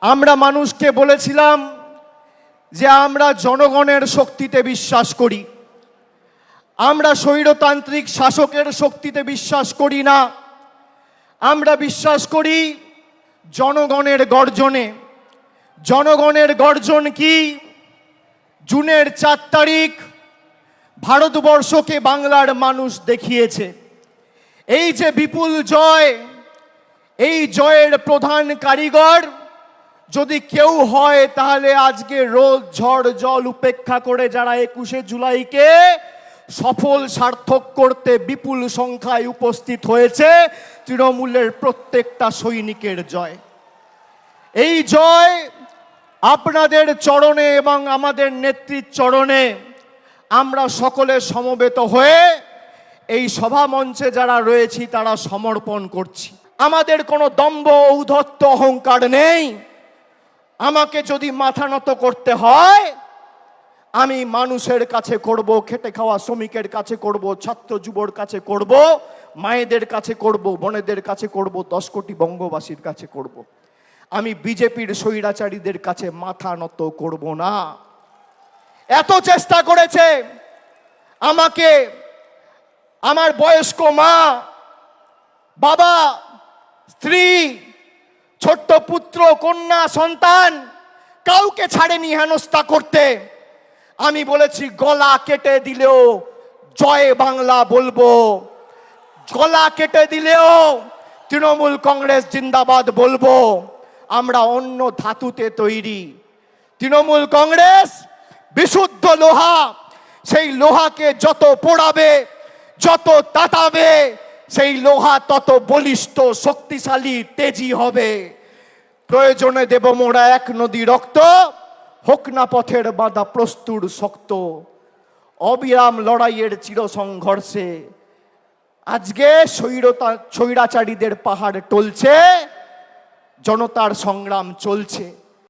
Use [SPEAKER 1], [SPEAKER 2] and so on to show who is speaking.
[SPEAKER 1] আমরা মানুষকে বলেছিলাম যে আমরা জনগণের শক্তিতে বিশ্বাস করি, আমরা স্বৈরতান্ত্রিক শাসকের শক্তিতে বিশ্বাস করি না, আমরা বিশ্বাস করি জনগণের গর্জনে। জনগণের গর্জন কি? জুনের 4 তারিখ ভারতবর্ষকে বাংলার মানুষ দেখিয়েছে। এই যে বিপুল জয়, এই জয়ের প্রধান কারিগর যদি কেউ হয় তাহলে আজকে রোদ ঝড় জল উপেক্ষা করে যারা 21শে জুলাইকে সফল সার্থক করতে বিপুল সংখ্যায় উপস্থিত হয়েছে, তৃণমূলের প্রত্যেকটা সৈনিকের জয়। এই জয় আপনাদের চরণে এবং আমাদের নেত্রীর চরণে আমরা সকলে সমবেত হয়ে এই সভা মঞ্চে যারা রয়েছি তারা সমর্পণ করছি। আমাদের কোনো দম্ভ ঔদ্ধত্য অহংকার নেই। আমাকে যদি মাথা নত করতে হয় আমি মানুষের কাছে করব, খেটে খাওয়া শ্রমিকের কাছে করব, ছাত্র যুবর কাছে করব, মায়েদের কাছে করব, বোনেদের কাছে করব, 10 কোটি বঙ্গবাসীর কাছে করব। আমি বিজেপির স্বৈরাচারীদের কাছে মাথা নত করব না। এত চেষ্টা করেছে আমাকে আমার বয়স্ক মা, বাবা, স্ত্রী, ছোট্ট পুত্র, কন্যা, সন্তান কাউকে ছাড়েনি হেনস্থা করতে। আমি বলেছি গলা কেটে দিলেও জয় বাংলা বলবো, গলা কেটে দিলেও তৃণমূল কংগ্রেস জিন্দাবাদ বলবো। আমরা অন্য ধাতুতে তৈরি। তৃণমূল কংগ্রেস বিশুদ্ধ লোহা, সেই লোহাকে যত পোড়াবে, যত তাতাবে, সেই লোহা তত বলিষ্ঠ, শক্তিশালী, তেজি হবে। প্রয়োজনে দেব মোরা 1 নদী রক্ত, হোক না পথের বাঁধা প্রস্তুর শক্ত। অবিরাম লড়াইয়ের চির সংঘর্ষে আজকে স্বৈরাচারীদের পাহাড় টলছে, জনতার সংগ্রাম চলছে।